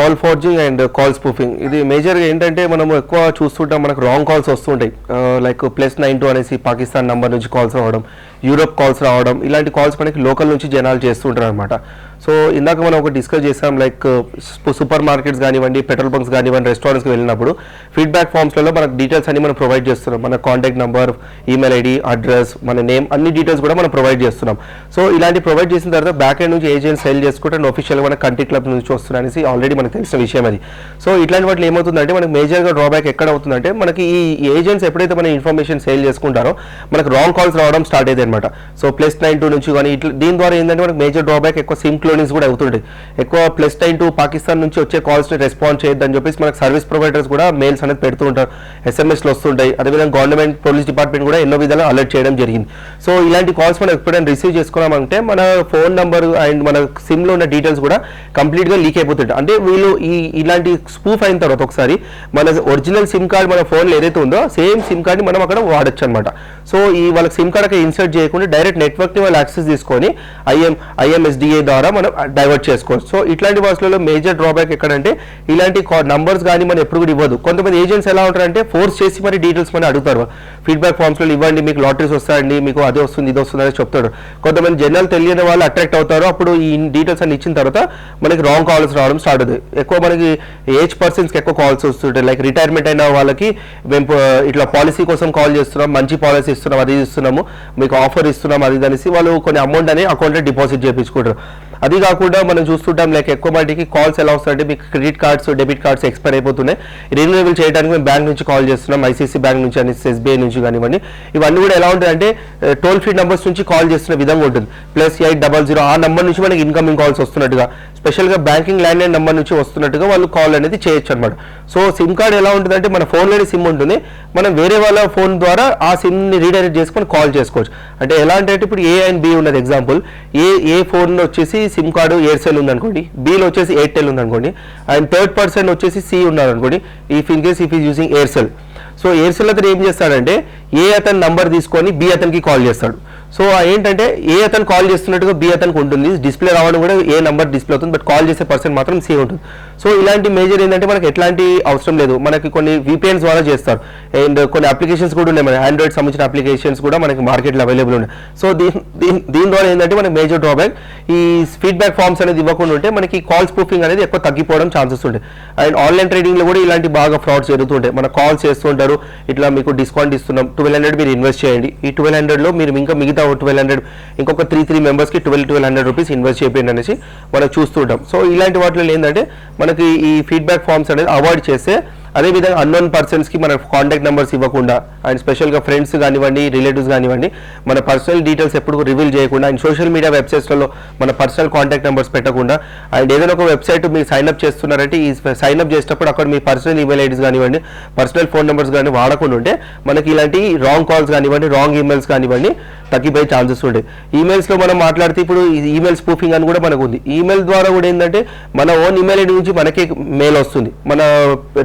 Call forging and call spoofing. ఇది మేజర్గా ఏంటంటే మనం ఎక్కువ చూస్తుంటాం, మనకు రాంగ్ కాల్స్ వస్తుంటాయి. లైక్ +92 అనేసి పాకిస్తాన్ నంబర్ నుంచి కాల్స్ రావడం, యూరోప్ కాల్స్ రావడం, ఇలాంటి కాల్స్ మనకి లోకల్ నుంచి జనాలు చేస్తుంటారు అనమాట. సో ఇందాక మనం ఒక డిస్కస్ చేసాం, లైక్ సూపర్ మార్కెట్స్ కానివ్వండి, పెట్రోల్ బంక్స్ కానివ్వండి, రెస్టారెంట్స్కి వెళ్ళినప్పుడు ఫీడ్బ్యాక్ ఫామ్స్లలో మనకు డీటెయిల్స్ అన్ని మనం ప్రొవైడ్ చేస్తున్నాం. మన contact number, email ID, address, మన నేమ్, అన్ని డీటెయిల్స్ కూడా మనం ప్రొవైడ్ చేస్తున్నాం. సో ఇలాంటి ప్రొవైడ్ చేసిన తర్వాత బ్యాక్ ఎండ్ నుంచి ఏజెంట్ సెల్ చేసుకుంటే ఒఫిషియల్గా మన కంట్రీ క్లబ్ నుంచి వస్తున్నాయని ఆల్రెడీ మనకు తెలిసిన విషయం అది. సో ఇట్లాంటి వాటిలో ఏమవుతుందంటే మనకు మేజర్గా డ్రాబ్యాక్ ఎక్కడ అవుతుందంటే, మనకి ఈ ఏజెంట్స్ ఎప్పుడైతే మన ఇన్ఫర్మేషన్ సేల్ చేసుకుంటారో మనకు రాంగ్ కాల్స్ రావడం స్టార్ట్ అయ్యింది అనమాట. సో +92 నుంచి కానీ ఇట్లా దీని ద్వారా ఏంటంటే మనకు మేజర్ డ్రాబ్యాక్ ఎక్కువ సిమ్ క్లోనింగ్స్ కూడా అవుతుంటాయి. ఎక్కువ +92 పాకిస్తాన్ నుంచి వచ్చే కాల్స్ని రెస్పాండ్ చేయొద్దని చెప్పేసి మనకు సర్వీస్ ప్రొవైడర్స్ కూడా మెయిల్స్ అనేది పెడుతూ ఉంటారు, ఎస్ఎంఎస్లు వస్తుంటాయి. అదేవిధంగా గవర్నమెంట్ పోలీస్ డిపార్ట్మెంట్ కూడా ఎన్నో విధాలుగా అలర్ట్ చేయడం జరిగింది. సో ఇలాంటి కాల్స్ మనం ఎప్పుడైనా రిసీవ్ చేసుకున్నామంటే మన ఫోన్ నెంబర్ అండ్ మన సిమ్లో ఉన్న డీటెయిల్స్ కూడా కంప్లీట్గా లీక్ అయిపోతుంటాయి. అంటే వీళ్ళు ఇలాంటి స్పూఫ్ అయిన తర్వాత ఒకసారి మన ఒరిజినల్ సిమ్ కార్డ్ మన ఫోన్లో ఏదైతే ఉందో సేమ్ సిమ్ కార్డ్ని మనం అక్కడ వాడచ్చు అనమాట. సో వాళ్ళకి సిమ్ కార్డ్ అక్కడ ఇన్సర్ట్ చేయకుండా డైరెక్ట్ నెట్వర్క్ని వాళ్ళు యాక్సెస్ తీసుకొని ఐఎంఎస్డిఏ ద్వారా మనం డైవర్ట్ చేసుకోవచ్చు. సో ఇట్లాంటి వాటిలో మేజర్ డ్రాబ్యాక్ ఎక్కడంటే ఇలాంటి నంబర్స్ కానీ మనం ఎప్పుడు కూడా ఇవ్వదు. కొంతమంది ఏజెంట్స్ ఎలా ఉంటారంటే ఫోర్స్ చేసి మరి డీటెయిల్స్ మనం అడుగుతారు, ఫీడ్బ్యాక్ ఫామ్స్లో ఇవ్వండి, మీకు లాటరీస్ వస్తాయండి, మీకు అది వస్తుంది ఇది వస్తుంది అని చెప్తాడు. కొంతమంది జనరల్ తెలియని వాళ్ళు అట్రాక్ట్ అవుతారు. అప్పుడు ఈ డీటెయిల్స్ అన్ని ఇచ్చిన తర్వాత మనకి రాంగ్ కాల్స్ రావడం స్టార్ట్ అవుతుంది. ఎక్కువ మనకి ఏజ్ పర్సన్స్కి ఎక్కువ కాల్స్ వస్తుంటాయి. లైక్ రిటైర్మెంట్ అయిన వాళ్ళకి మేము ఇట్లా పాలసీ కోసం కాల్ చేస్తున్నాం, మంచి పాలసీ ఇస్తున్నాం, అది ఇస్తున్నాము, మీకు ఆఫర్ ఇస్తున్నాం, అది అనేసి వాళ్ళు కొన్ని అమౌంట్ అని అకౌంట్లో డిపాజిట్ చేయించుకుంటారు. అది కాకుండా మనం చూస్తుంటాం లైక్ ఎక్కువ మటుకి కాల్స్ ఎలా వస్తాయంటే, మీకు credit cards, debit cards expire అయిపోతున్నాయి, రెన్యూవల్ చేయడానికి మేము బ్యాంక్ నుంచి కాల్ చేస్తున్నాం, ఐసీసీ బ్యాంక్ నుంచి అని, ఎస్బీఐ నుంచి కానివ్వండి. ఇవన్నీ కూడా ఎలా ఉంటాయంటే టోల్ ఫ్రీ నెంబర్స్ నుంచి కాల్ చేస్తున్న విధంగా ఉంటుంది. +800 ఆ నెంబర్ నుంచి మనకి ఇన్కమింగ్ కాల్స్ వస్తున్నట్టుగా, స్పెషల్గా బ్యాంకింగ్ ల్యాండ్ లైన్ నెంబర్ నుంచి వస్తున్నట్టుగా వాళ్ళు కాల్ అనేది చేయొచ్చు అనమాట. సో సిమ్ కార్డ్ ఎలా ఉంటుందంటే మన ఫోన్లోనే సిమ్ ఉంటుంది, మనం వేరే వాళ్ళ ఫోన్ ద్వారా ఆ సిమ్ని రీడైరెక్ట్ చేసుకొని కాల్ చేసుకోవచ్చు. అంటే ఎలా అంటే ఇప్పుడు ఏ అండ్ బి ఉన్నది ఎగ్జాంపుల్, ఏ ఫోన్లో వచ్చేసి సిమ్ కార్డు ఎయిర్సెల్ ఉందనుకోండి, బీలో వచ్చేసి ఎయిర్టెల్ ఉందనుకోండి, అండ్ థర్డ్ పర్సన్ వచ్చేసి సి ఉన్నారనుకోండి, if is using Aircel. So Aircel అతను ఏం చేస్తాడంటే అతని నంబర్ తీసుకొని బి అతనికి కాల్ చేస్తాడు. సో ఏంటంటే అతను కాల్ చేస్తున్నట్టుగా బి అతనికి ఉంటుంది, డిస్ప్లే రావడం కూడా నంబర్ డిస్ప్లే అవుతుంది, బట్ కాల్ చేసే పర్సన్ మాత్రం సి ఉంటుంది. సో ఇలాంటి మేజర్ ఏంటంటే మనకి ఎట్లాంటి అవసరం లేదు, మనకి కొన్ని VPNs ద్వారా చేస్తారు. అండ్ కొన్ని అప్లికేషన్స్ కూడా ఉన్నాయి, మన ఆండ్రాయిడ్ సంబంధించిన అప్లికేషన్స్ కూడా మనకి మార్కెట్లో అవైలబుల్ ఉన్నాయి. సో దీని ద్వారా ఏంటంటే మనకి మేజర్ డ్రాబ్యాక్ ఈ ఫీడ్బ్యాక్ ఫామ్స్ అనేది ఇవ్వకుండా ఉంటే మనకి కాల్ స్పూఫింగ్ అనేది ఎక్కువ తగ్గిపోవడం ఛాన్సెస్ ఉంటాయి. అండ్ ఆన్లైన్ ట్రేడింగ్లో కూడా ఇలాంటి బాగా ఫ్రాడ్స్ జరుగుతుంటాయి. మన కాల్స్ చేస్తుంటారు, ఇట్లా మీకు డిస్కౌంట్ ఇస్తున్నాం, 1200 మీరు ఇన్వెస్ట్ చేయండి, ఈ 1200లో మీరు ఇంకా మిగతా 1200 ఇంకొక 3 మెంబర్స్కి 1200 రూపీస్ ఇన్వెస్ట్ చేయండి అనేసి మనం చూస్తుంటాం. సో ఇలాంటి వాటిలో ఏంటంటే మనకి ఈ ఫీడ్బ్యాక్ ఫామ్స్ అనేది అవాయిడ్ చేస్తే, అదేవిధంగా అన్నోన్ పర్సన్స్కి మన కాంటాక్ట్ నెంబర్స్ ఇవ్వకుండా, అండ్ స్పెషల్గా ఫ్రెండ్స్ కానివ్వండి, రిలేటివ్స్ కానివ్వండి, మన పర్సనల్ డీటెయిల్స్ ఎప్పుడు రివీల్ చేయకుండా, అండ్ సోషల్ మీడియా వెబ్సైట్స్లలో మన పర్సనల్ కాంటాక్ట్ నెంబర్స్ పెట్టకుండా, అండ్ ఏదైనా ఒక వెబ్సైట్ మీరు సైన్అప్ చేస్తున్నారంటే ఈ సైన్అప్ చేసేటప్పుడు అక్కడ మీ పర్సనల్ ఈమెయిల్ ఐడీస్ కానివ్వండి, పర్సనల్ ఫోన్ నెంబర్స్ కానీ వాడకుండా ఉంటే మనకి ఇలాంటి రాంగ్ కాల్స్ కానివ్వండి, రాంగ్ ఈమెయిల్స్ కానివ్వండి తగ్గిపోయే ఛాన్సెస్ ఉంటాయి. ఈమెయిల్స్లో మనం మాట్లాడితే ఇప్పుడు ఈమెయిల్ స్పూఫింగ్ అని కూడా మనకు ఉంది. ఈమెయిల్ ద్వారా కూడా ఏంటంటే మన ఓన్ ఈమెయిల్ ఐడి నుంచి మనకే మెయిల్ వస్తుంది, మన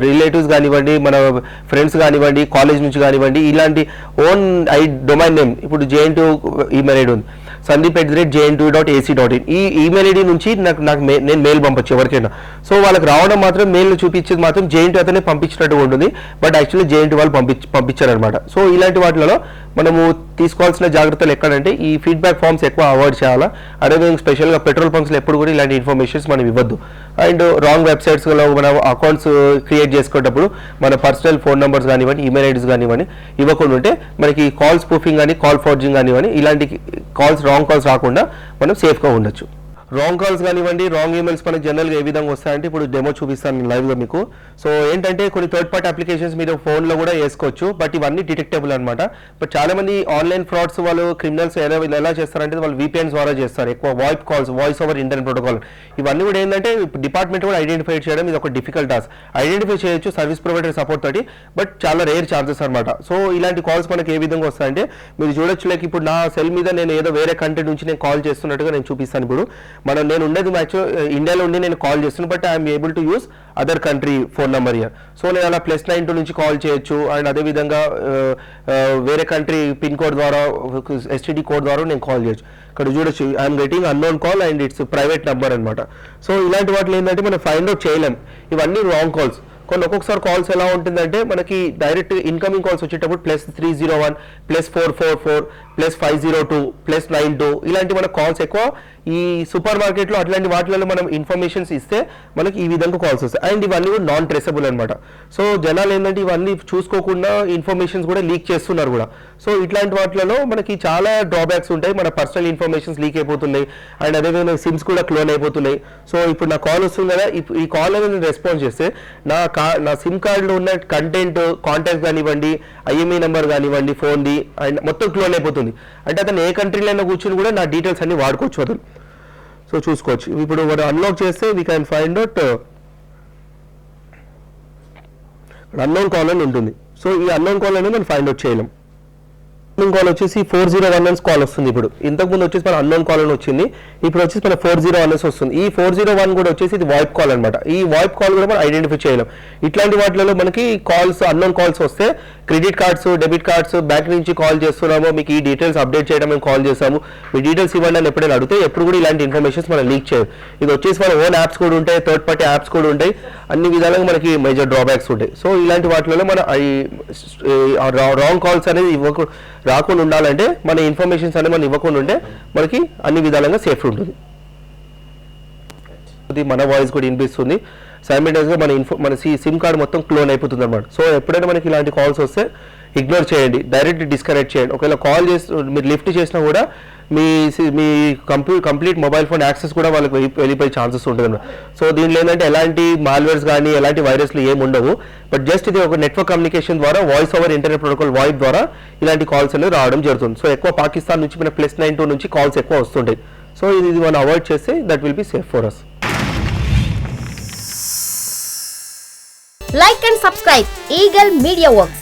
రిలేటివ్స్ కానివ్వండి, మన ఫ్రెండ్స్ కానివ్వండి, కాలేజ్ నుంచి కానివ్వండి, ఇలాంటి ఓన్ డొమైన్ నేమ్ ఇప్పుడు JN2 ఈమెయిల్ ఐడి ఉంది, sandeep@jn2.ac.in, ఈ ఈమెయిల్ ఐడి నుంచి నేను మెయిల్ పంపచ్చు ఎవరికైనా. సో వాళ్ళకి రావడం మాత్రం మెయిల్ చూపించేది మాత్రం JN2 అతనే పంపించినట్టుగా ఉంటుంది, బట్ యాక్చువల్లీ JN2 వాళ్ళు పంపించారనమాట. సో ఇలాంటి వాటిలో మనము తీసుకోవాల్సిన జాగ్రత్తలు ఎక్కడంటే ఈ ఫీడ్బ్యాక్ ఫామ్స్ ఎక్కువ అవాయిడ్ చేయాలా. అదేవిధంగా స్పెషల్గా పెట్రోల్ బంక్స్లో ఎప్పుడు కూడా ఇలాంటి ఇన్ఫర్మేషన్స్ మనం ఇవ్వద్దు. అండ్ రాంగ్ వెబ్సైట్స్లో మనం అకౌంట్స్ క్రియేట్ చేసుకునేటప్పుడు మన పర్సనల్ ఫోన్ నెంబర్స్ కానివ్వండి, ఈమెయిల్ ఐడీస్ కానివ్వండి ఇవ్వకుండా ఉంటే మనకి కాల్ స్పూఫింగ్ కానీ, కాల్ ఫార్జింగ్ కానివ్వండి, ఇలాంటి రాంగ్ కాల్స్ రాకుండా మనం సేఫ్గా ఉండొచ్చు. రాంగ్ కాల్స్ కానివ్వండి, రాంగ్ ఈమెయిల్స్ మనకి జనరల్గా ఏ విధంగా వస్తాయంటే ఇప్పుడు డెమో చూపిస్తాను లైవ్గా మీకు. సో ఏంటంటే కొన్ని థర్డ్ పార్టీ అప్లికేషన్స్ మీరు ఫోన్లో కూడా వేసుకోవచ్చు, బట్ ఇవన్నీ డిటెక్టబుల్ అనమాట. బట్ చాలా మంది ఆన్లైన్ ఫ్రాడ్స్ వాళ్ళు, క్రిమినల్స్ ఎలా చేస్తారంటే వాళ్ళు VPNs ద్వారా చేస్తారు, ఎక్కువ voice calls, voice over internet protocol. ఇవన్నీ కూడా ఏంటంటే డిపార్ట్మెంట్ కూడా ఐడెంటిఫై చేయడం ఇది ఒక డిఫికల్ట్ టాస్క్. ఐడెంటిఫై చేయొచ్చు సర్వీస్ ప్రొవైడర్ సపోర్ట్ తోటి, బట్ చాలా రేర్ ఛాన్సెస్ అనమాట. సో ఇలాంటి కాల్స్ మనకి ఏ విధంగా వస్తాయంటే మీరు చూడొచ్చు, లైక్ ఇప్పుడు నా సెల్ మీద నేను ఏదో వేరే కంటెంట్ నుంచి నేను కాల్ చేస్తున్నట్టుగా నేను చూపిస్తాను. ఇప్పుడు నేను ఉండేది యాక్చువల్ ఇండియాలో ఉండి నేను కాల్ చేస్తున్నాను, but I'm able to use other country phone number year. So నేను అలా +92 నుంచి కాల్ చేయొచ్చు. అండ్ అదేవిధంగా వేరే కంట్రీ పిన్ కోడ్ ద్వారా STD కోడ్ ద్వారా నేను కాల్ చేయొచ్చు. ఇక్కడ చూడొచ్చు I'm getting unknown call and it's private number అనమాట. సో ఇలాంటి వాటిలో ఏంటంటే మనం ఫైండ్ అవుట్ చేయలేం, ఇవన్నీ రాంగ్ కాల్స్. కొన్ని ఒక్కొక్కసారి కాల్స్ ఎలా ఉంటుందంటే మనకి డైరెక్ట్ ఇన్కమింగ్ కాల్స్ వచ్చేటప్పుడు +301 +444 +502 +92 ఇలాంటి మన కాల్స్ ఎక్కువ. ఈ సూపర్ మార్కెట్లో అట్లాంటి వాటిలలో మనం ఇన్ఫర్మేషన్స్ ఇస్తే మనకి ఈ విధంగా కాల్స్ వస్తాయి. అండ్ ఇవన్నీ కూడా నాన్ ట్రేసబుల్ అనమాట. సో జనాలు ఏంటంటే ఇవన్నీ చూసుకోకుండా ఇన్ఫర్మేషన్స్ కూడా లీక్ చేస్తున్నారు కూడా. సో ఇట్లాంటి వాటిలలో మనకి చాలా డ్రాబ్యాక్స్ ఉంటాయి. మన పర్సనల్ ఇన్ఫర్మేషన్స్ లీక్ అయిపోతున్నాయి అండ్ అదేవిధంగా సిమ్స్ కూడా క్లోన్ అయిపోతున్నాయి. సో ఇప్పుడు నా కాల్ వస్తుంది కదా, ఈ కాల్ అనేది నేను రెస్పాన్స్ చేస్తే నా సిమ్ కార్డులో ఉన్న కంటెంట్, కాంటాక్ట్ కానివ్వండి, IMEI నెంబర్ కానివ్వండి, ఫోన్ది అండ్ మొత్తం క్లోన్ అయిపోతుంది. అంటే అతను ఏ కంట్రీలో అయినా కూర్చొని కూడా నా డీటెయిల్స్ అన్ని వాడుకోవచ్చు అతను. సో చూసుకోవచ్చు. ఇప్పుడు మనం అన్లాక్ చేస్తే we can find out unknown call అని ఉంటుంది. సో ఈ అన్నోన్ కాల్ అనేది మనం ఫైండ్ అవుట్ చేయలేం. అన్నోన్ కాల్ వచ్చేసి 401 కాల్ వస్తుంది. ఇప్పుడు ఇంతకుముందు వచ్చేసి మన అన్నోన్ కాల్ అని వచ్చింది, ఇప్పుడు వచ్చేసి మన 401 వస్తుంది. ఈ 401 కూడా వచ్చేసి ఇది వాయిప్ కాల్ అనమాట. ఈ వాయిప్ కాల్ కూడా మనం ఐడెంటిఫై చేయలేం. ఇట్లాంటి వాటిలో మనకి కాల్స్, అన్నోన్ కాల్స్ వస్తే credit cards, debit cards, bank నుంచి కాల్ చేస్తున్నాము, మీకు ఈ డీటెయిల్స్ అప్డేట్ చేయడం మేము కాల్ చేసాము, మీ డీటెయిల్స్ ఇవ్వండి అని ఎప్పుడైనా అడిగితే ఎప్పుడు కూడా ఇలాంటి ఇన్ఫర్మేషన్స్ మనం లీక్ చేయరు. ఇది వచ్చేసి మన ఓన్ యాప్స్ కూడా ఉంటాయి, థర్డ్ పార్టీ యాప్స్ కూడా ఉంటాయి, అన్ని విధాలుగా మనకి మేజర్ డ్రాబ్యాక్స్ ఉంటాయి. సో ఇలాంటి వాటిలో మన రాంగ్ కాల్స్ అనేది రాకుండా ఉండాలంటే మన ఇన్ఫర్మేషన్స్ అనేది మనం ఇవ్వకుండా ఉంటే మనకి అన్ని విధాలుగా సేఫ్ ఉంటుంది. మన వాయిస్ కూడా వినిపిస్తుంది, సైమిల్టేనియస్గా మన సిమ్ కార్డ్ మొత్తం క్లోన్ అయిపోతుంది అనమాట. సో ఎప్పుడైనా మనకి ఇలాంటి కాల్స్ వస్తే ఇగ్నోర్ చేయండి, డైరెక్ట్ డిస్కనెక్ట్ చేయండి. ఒకవేళ కాల్ చేసి మీరు లిఫ్ట్ చేసినా కూడా మీ కంప్లీట్ మొబైల్ ఫోన్ యాక్సెస్ కూడా వాళ్ళకి వెళ్ళిపోయే ఛాన్సెస్ ఉంటుంది అనమాట. సో దీనిలో ఏంటంటే ఎలాంటి మాల్వేర్స్ కానీ ఎలాంటి వైరస్లు ఏమి ఉండవు, బట్ జస్ట్ ఇది ఒక నెట్వర్క్ కమ్యూనికేషన్ ద్వారా వాయిస్ ఓవర్ ఇంటర్నెట్ ప్రోటోకాల్ వాయిప్ ద్వారా ఇలాంటి కాల్స్ అనేది రావడం జరుగుతుంది. సో ఎక్కువ పాకిస్తాన్ నుంచి మన +92 నుంచి కాల్స్ ఎక్కువ వస్తుంటాయి. సో ఇది మనం అవాయిడ్ చేస్తే that will be safe for us. Like and subscribe Eagle Media Works.